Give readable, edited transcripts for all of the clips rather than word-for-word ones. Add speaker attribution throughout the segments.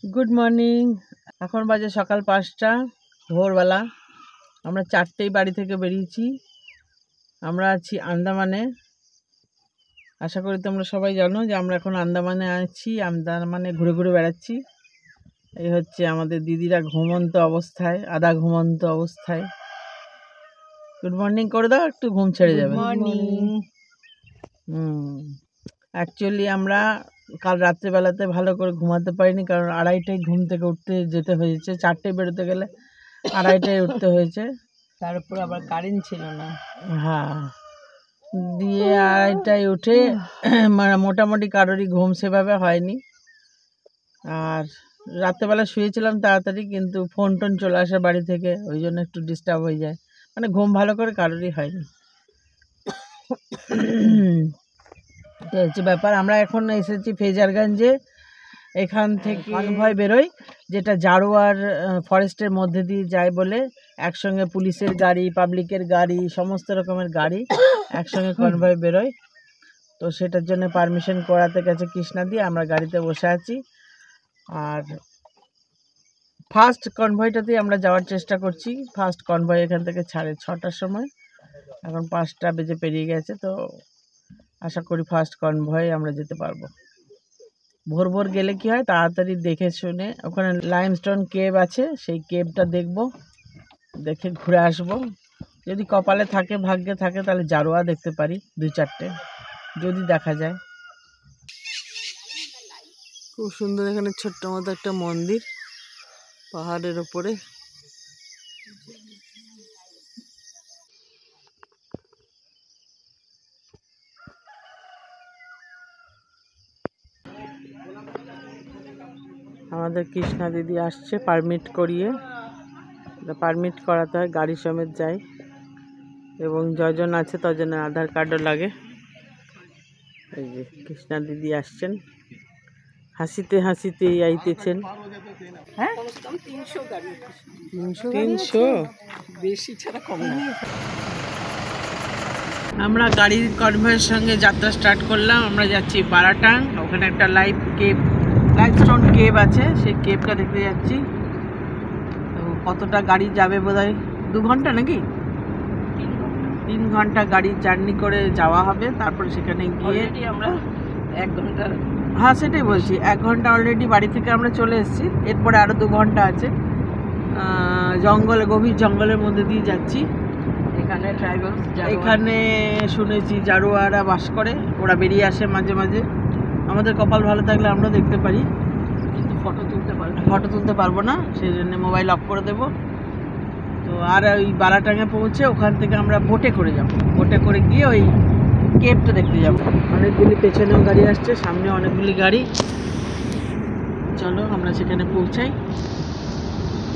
Speaker 1: Good morning. এখন বাজে সকাল 5টা, ভোরবেলা। আমরা 4টেই বাড়ি থেকে বেরিয়েছি। আমরা আছি আন্দামানে। আশা করি তোমরা সবাই জানো যে আমরা এখন আন্দামানে আছি, আন্দামানে ঘুরে ঘুরে বেড়াচ্ছি। এই হচ্ছে আমাদের দিদিরা ঘুমন্ত অবস্থায়, আধা ঘুমন্ত অবস্থায়। গুড মর্নিং করে দাও, একটু ঘুম ছেড়ে যাবে।
Speaker 2: মর্নিং।
Speaker 1: অ্যাকচুয়ালি আমরা কাল রাত্রেবেলাতে ভালো করে ঘুমাতে পারিনি, কারণ 2:30টায় ঘুম থেকে উঠতে যেতে হয়েছে। 4টেয় বেরোতে গেলে 2:30টায় উঠতে হয়েছে।
Speaker 2: তার উপর আবার কারেন্ট ছিল না।
Speaker 1: হ্যাঁ, দিয়ে 2:30টায় উঠে মানে মোটামুটি কারোরই ঘুম সেভাবে হয়নি। আর রাত্রেবেলা শুয়েছিলাম তাড়াতাড়ি, কিন্তু ফোন টোন চলে আসে বাড়ি থেকে, ওই জন্য একটু ডিস্টার্ব হয়ে যায়। মানে ঘুম ভালো করে কারোরই হয়নি। তো হচ্ছে ব্যাপার। আমরা এখন এসেছি ফেজারগঞ্জে। এখান থেকে কনভয় বেরোয়, যেটা জারোয়ার ফরেস্টের মধ্যে দিয়ে যায় বলে। একসঙ্গে পুলিশের গাড়ি, পাবলিকের গাড়ি, সমস্ত রকমের গাড়ি একসঙ্গে কনভয় বেরোয়। তো সেটার জন্য পারমিশন করাতে গেছে কৃষ্ণা দিয়ে। আমরা গাড়িতে বসে আছি। আর ফার্স্ট কনভয়টাতেই আমরা যাওয়ার চেষ্টা করছি। ফার্স্ট কনভয় এখান থেকে ছাড়ে 6টার সময়, এখন 5টা বেজে পেরিয়ে গেছে। তো আশা করি ফার্স্ট কনভয়ে আমরা যেতে পারবো। ভোর ভোর গেলে কি হয়, তাড়াতাড়ি দেখে শুনে, ওখানে লাইমস্টোন কেভ আছে, সেই কেভটা দেখবো, দেখে ঘুরে আসবো। যদি কপালে থাকে, ভাগ্যে থাকে, তাহলে জারোয়া দেখতে পারি 2-4টে, যদি দেখা যায়। খুব সুন্দর এখানে ছোট্ট মতো একটা মন্দির পাহাড়ের ওপরে। আমাদের কৃষ্ণা দিদি আসছে পারমিট করিয়ে। পারমিট করাতে হয়, গাড়ি সমেত যায়, এবং যজন আছে তজনের আধার কার্ডও লাগে। এই যে কৃষ্ণা দিদি আসছেন, হাসিতে হাসিতেই আইতেছেন। হ্যাঁ, 300
Speaker 2: বেশি ছাড়া কম না।
Speaker 1: আমরা গাড়ির কনভয়ের সঙ্গে যাত্রা স্টার্ট করলাম। আমরা যাচ্ছি বারাটাং। ওখানে একটা লাইমস্টোন কেভ আছে, সেই কেভটা দেখতে যাচ্ছি। তো কতটা গাড়ি যাবে, বোধহয় 2 ঘন্টা নাকি 3 ঘন্টা গাড়ি জার্নি করে যাওয়া হবে। তারপরে সেখানে গিয়ে
Speaker 2: আমরা 1 ঘন্টা,
Speaker 1: হ্যাঁ সেটাই বলছি, 1 ঘন্টা অলরেডি বাড়ি থেকে আমরা চলে এসেছি। এরপরে আরও 2 ঘন্টা আছে। গভীর জঙ্গলের মধ্যে দিয়ে যাচ্ছি।
Speaker 2: এখানে ট্রাইবাল,
Speaker 1: এখানে শুনেছি জারোয়ারা বাস করে, ওরা বেরিয়ে আসে মাঝে মাঝে। আমাদের কপাল ভালো থাকলে আমরা দেখতে পারি,
Speaker 2: কিন্তু ফটো তুলতে
Speaker 1: পারবো না, সেই জন্য মোবাইল অফ করে দেবো। তো আর ওই বারাটাঙে পৌঁছে ওখান থেকে আমরা বোটে করে যাব। বোটে করে গিয়ে ওই কেভটা দেখতে যাব। অনেকগুলি পেছনেও গাড়ি আসছে, সামনে অনেকগুলি গাড়ি। চলো আমরা সেখানে পৌঁছাই।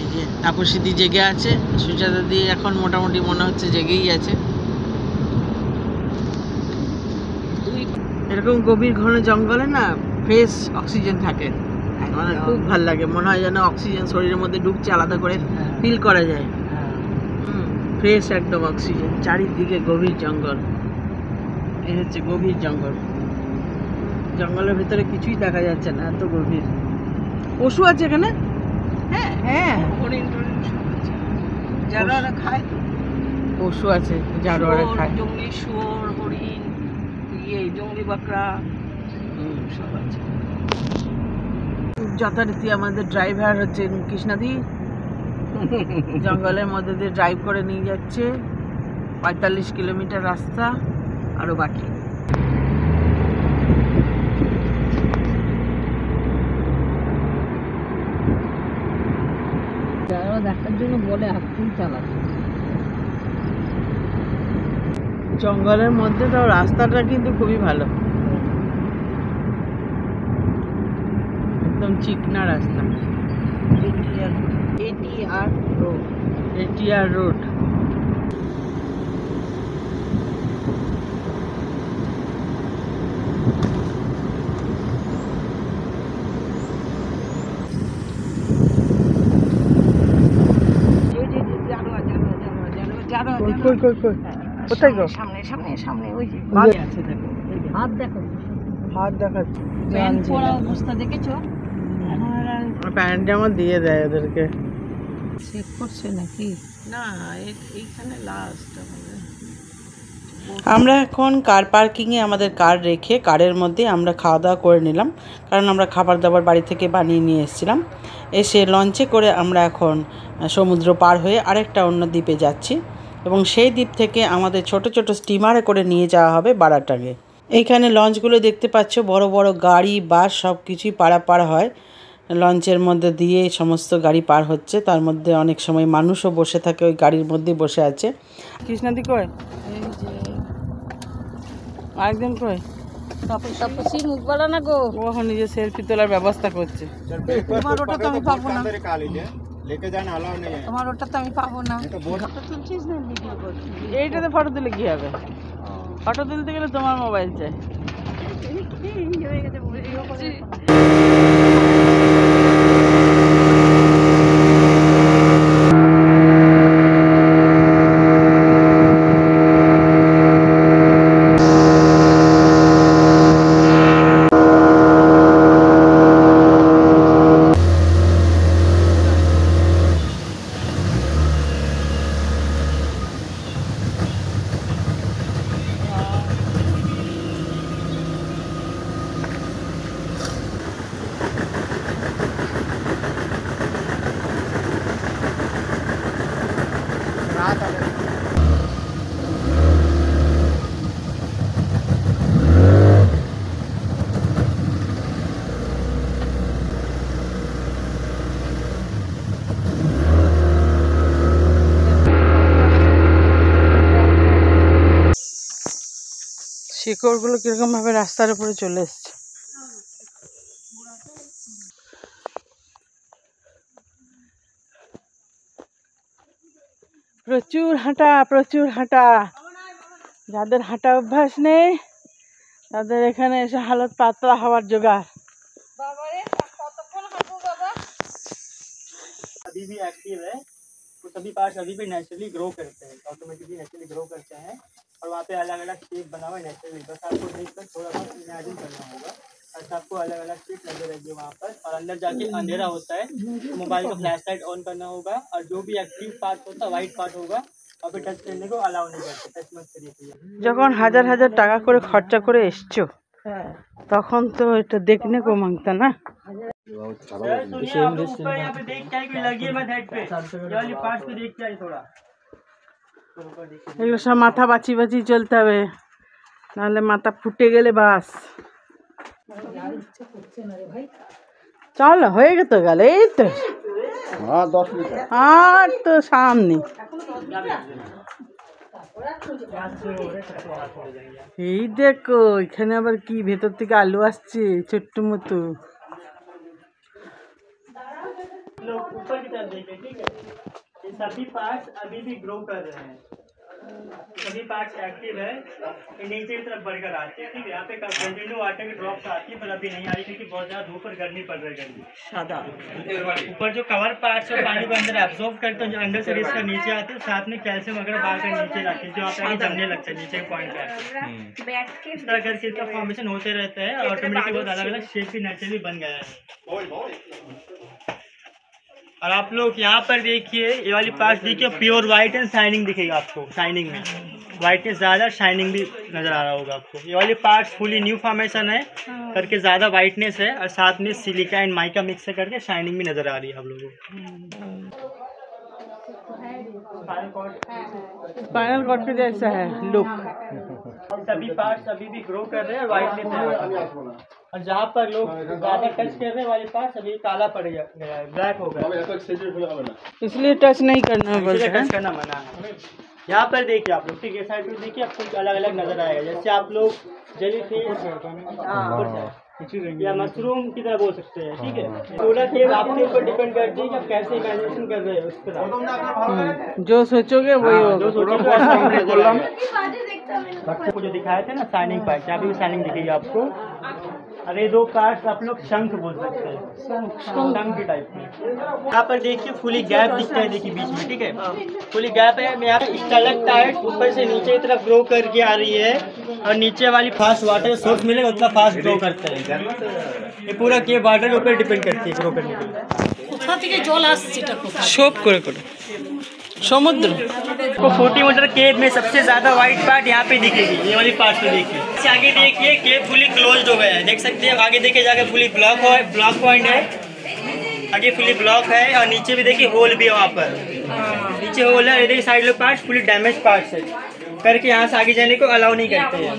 Speaker 1: এই যে তাপসীদি জেগে আছে, সুজাতা দি এখন মোটামুটি মনে হচ্ছে জেগেই আছে। এরকম গভীর ঘন জঙ্গলে না ফ্রেশ অক্সিজেন থাকে, মানে খুব ভাল লাগে। মনে হয় যেন অক্সিজেন শরীরের মধ্যে ঢুকছে, আলাদা করে ফিল করা যায়। ফ্রেশ একদম অক্সিজেন, চারিদিকে গভীর জঙ্গল। এই হচ্ছে গভীর জঙ্গল। জঙ্গলের ভিতরে কিছুই দেখা যাচ্ছে না, এত গভীর। পশু আছে এখানে,
Speaker 2: হ্যাঁ হ্যাঁ, হরিণ টরিণ সব আছে, যারা খায়।
Speaker 1: পশু আছে জানোয়ারে খায়,
Speaker 2: জঙ্গলি শুয়োর, হরিণ, জঙ্গলি বাকরা সব আছে।
Speaker 1: যথারীতি আমাদের ড্রাইভার হচ্ছে কৃষ্ণাদি, জঙ্গলের মধ্যে দিয়ে ড্রাইভ করে নিয়ে যাচ্ছে। 45 কিলোমিটার রাস্তা আরো বাকি।
Speaker 2: যারা দেখার জন্য বলে আপনি চালাচ্ছে।
Speaker 1: জঙ্গলের মধ্যে তো রাস্তাটা কিন্তু খুবই ভালো, একদম চিকনা রাস্তা। ATR road. কোথায় গো?
Speaker 2: সামনে সামনে সামনে, ওই যে
Speaker 1: আছে, দেখো
Speaker 2: হাত দেখো,
Speaker 1: হাত দেখাচ্ছে।
Speaker 2: অবস্থা দেখেছো?
Speaker 1: আর প্যান্ট জামা দিয়ে দেয় ওদেরকে।
Speaker 2: চেক করছে নাকি?
Speaker 1: না, এইখানে লাস্ট আমাদের। আমরা এখন কার পার্কিংয়ে আমাদের কার রেখে কারের মধ্যে আমরা খাওয়া দাওয়া করে নিলাম, কারণ আমরা খাবার দাবার বাড়ি থেকে বানিয়ে নিয়ে এসেছিলাম। এসে লঞ্চে করে আমরা এখন সমুদ্র পার হয়ে আরেকটা অন্য দ্বীপে যাচ্ছি, এবং সেই দ্বীপ থেকে আমাদের ছোট ছোট স্টিমারে করে নিয়ে যাওয়া হবে বারাটাঙে। এইখানে লঞ্চগুলো দেখতে পাচ্ছ, বড় বড় গাড়ি বাস সব কিছুই পারাপার হয় লঞ্চের মধ্যে দিয়ে। সমস্ত গাড়ি পার হচ্ছে, তার মধ্যে অনেক সময় মানুষও বসে থাকে, ওই গাড়ির মধ্যেই বসে আছে। কৃষ্ণাদি কয়,
Speaker 2: এই যে
Speaker 1: আরেকজন কয়,
Speaker 2: তাপসী মুখ বলা না গো।
Speaker 1: ও এখন নিজে সেলফি তোলার ব্যবস্থা করছে।
Speaker 2: তোমার ওটা তো আমি পাবো না,
Speaker 3: लेके जाना अलाउ नहीं है।
Speaker 2: তোমার ওটা তো আমি পাবো না। ফটো তুলছিস না ভিডিও করছিস?
Speaker 1: এইটাতে ফটো তুলে কি হবে? ফটো তুলতে গেলে তোমার মোবাইল চাই।
Speaker 2: হয়ে গেছে ভিডিও করছি।
Speaker 1: শিকড়গুলো কিরকম ভাবে রাস্তার উপরে চলে এসছে। প্রচুর হাঁটা, প্রচুর হাঁটা। যাদের হাঁটা অভ্যাস নেই তাদের এখানে এসে হালত পাতলা হওয়ার জোগাড়।
Speaker 3: अभी भी एक्टिव है, तो सभी पार्ट्स अभी भी नेचुरली ग्रो करते हैं, ऑटोमेटिकली नेचुरली ग्रो करते हैं। और वहाँ पे अलग अलग शेप बना हुआ है नेचुरली, बस आपको देखकर थोड़ा बहुत इमेजिन करना होगा। और आपको अलग अलग शेप नजर आएगी वहाँ पर। और अंदर जाके अंधेरा होता है, तो मोबाइल का फ्लैश लाइट ऑन करना होगा, और जो भी एक्टिव पार्ट होता है वाइट पार्ट होगा, वहाँ पे टच करने को अलाउ नहीं करते, टच मत करिए।
Speaker 1: যখন হাজার হাজার টাকা করে খরচা করে এসছো, তখন তো এটা দেখনে কো মাংতা না।
Speaker 3: सुनिए आप लोग ऊपर यहाँ पे देख के आइए, कोई लगी है मत हेड पे, ये वाली पार्ट पे देख के आइए थोड़ा।
Speaker 1: এগুলো সব মাথা বাঁচি বাঁচি চলতে হবে, নাহলে মাথা ফুটে গেলে বাস। চল হয়ে গেছে গেল, এই তো
Speaker 3: हाँ 10 मिनट।
Speaker 1: আর তো সামনে। এই দেখো এখানে আবার কি ভেতর থেকে আলু আসছে ছোট্ট মতো।
Speaker 3: लोग ऊपर की तरफ देखिए, ठीक है। ये सभी पार्ट्स अभी भी ग्रो कर रहे हैं, सभी पार्ट्स एक्टिव है, ये नीचे की तरफ बढ़कर आते हैं, ठीक है। यहाँ पे कंटिन्यू वाटर की ड्रॉप्स आती है, पर अभी नहीं आ रही क्योंकि बहुत ज़्यादा धूप और गर्मी पड़ रही है।
Speaker 1: সাদা
Speaker 3: ऊपर जो कवर पार्ट्स है पानी को अंदर एब्जॉर्ब करते हैं, जो अंदर से रिस्क नीचे आते हैं, साथ में कैल्शियम वगैरह बाहर से नीचे लाते हैं, जो आप जमने लगता है नीचे पॉइंट पे। इस तरह करके इसका फॉर्मेशन होते रहता है, और ऑटोमेटिकली बहुत अलग अलग शेप भी नेचुरली बन गया है। और आप लोग यहाँ पर देखिए, ये वाली पार्ट देखिए, प्योर व्हाइट एंड शाइनिंग दिखेगा आपको, शाइनिंग में व्हाइटनेस ज़्यादा, शाइनिंग भी नज़र आ रहा होगा आपको। ये वाली पार्ट्स फुली न्यू फॉर्मेशन है करके ज़्यादा व्हाइटनेस है, और साथ में सिलिका एंड माइका मिक्स करके शाइनिंग भी नज़र आ रही है आप लोगों को।
Speaker 1: फाइनल कट पे जैसा है लुक।
Speaker 3: सभी पार्ट्स अभी भी ग्रो कर रहे हैं और व्हाइटनेस है, और जहाँ पर लोग ज़्यादा टच कर रहे हैं वाले पार्ट्स अभी काला पड़ गया है, ब्लैक हो गया,
Speaker 1: इसलिए टच नहीं करना बोलते हैं।
Speaker 3: टच करना मना है। यहाँ पर देखिए आप लोग, ठीक है, साइड पर देखिए आपको अलग अलग नजर आएगा, जैसे आप लोग जेलीफिश या मशरूम की तरह बोल सकते हैं, ठीक है। सोलर केव आपके ऊपर डिपेंड करती है कि आप कैसे इमेजिनेशन कर रहे हो उस पर।
Speaker 1: जो सोचोगे वही होगा।
Speaker 3: आपको जो दिखाए थे ना शाइनिंग पार्ट, यहाँ पे भी शाइनिंग दिखेगी आपको, और ये 2 कार्ड्स आप लोग शंख बोल सकते हैं, शंख के टाइप में। यहाँ पर देखिए फुली गैप दिखता है, देखिए बीच में, ठीक है, फुली गैप है। यहाँ पे स्टैलेक्टाइट ऊपर से नीचे की तरफ ग्रो करके आ रही है, और नीचे वाली फास्ट वाटर सोर्स मिलेगा उतना फास्ट ग्रो करता है। ये पूरा केव वाटर के ऊपर डिपेंड करती है ग्रो करने के लिए।
Speaker 2: কোথা থেকে জল আসছে এটা কোথা?
Speaker 1: শোপ করে করে সমুদ্র।
Speaker 3: आपको 40 मीटर केव में सबसे ज्यादा व्हाइट पार्ट यहाँ पे दिखेगी, ये वाली पार्ट पे देखिए। इससे आगे देखिए केव फुली क्लोज्ड हो गया है, देख सकते हैं। आगे देखिए जाके फुली ब्लॉक पॉइंट है, आगे फुली ब्लॉक है, और नीचे भी देखिए होल भी है वहाँ पर, नीचे होल है। देखिए साइड लोग पार्ट फुली डैमेज पार्ट है करके यहाँ से आगे जाने को अलाउ नहीं करते हैं।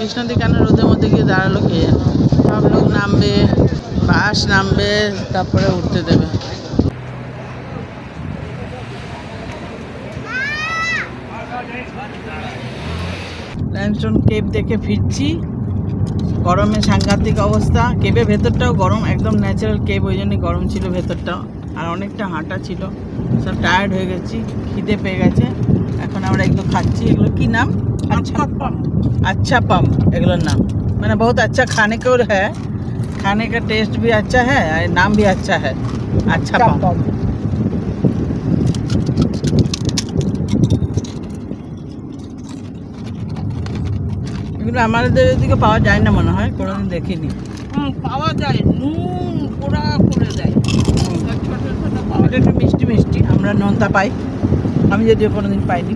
Speaker 1: কৃষ্ণনদী কেন রোদের মধ্যে গিয়ে দাঁড়ালো কে জানে। সব লোক নামবে, বাস নামবে, তারপরে উঠতে দেবে। লাইমস্টোন কেভ দেখে ফিরছি, গরমে সাংঘাতিক অবস্থা। কেভের ভেতরটাও গরম, একদম ন্যাচারাল কেভ, ওই জন্যই গরম ছিল ভেতরটাও। আর অনেকটা হাঁটা ছিল, সব টায়ার্ড হয়ে গেছি, খিদে পেয়ে গেছে। এখন আমরা এগুলো খাচ্ছি। এগুলো কি নাম? अच्छा पम एगलोर नाम, मैंने बहुत अच्छा खाने को है, खाने का टेस्ट भी अच्छा है और नाम भी अच्छा है, अच्छा पम। এগুলো আমাদের এদিকে পাওয়া যায় না মনে হয়, কোনোদিন দেখিনি।
Speaker 2: পাওয়া যায়, নুন পোড়া করে দেয়, ছোট ছোট পাওয়া
Speaker 1: এটা একটু মিষ্টি মিষ্টি, আমরা নোনতা পাই, আমি যদিও কোনোদিন পাইনি।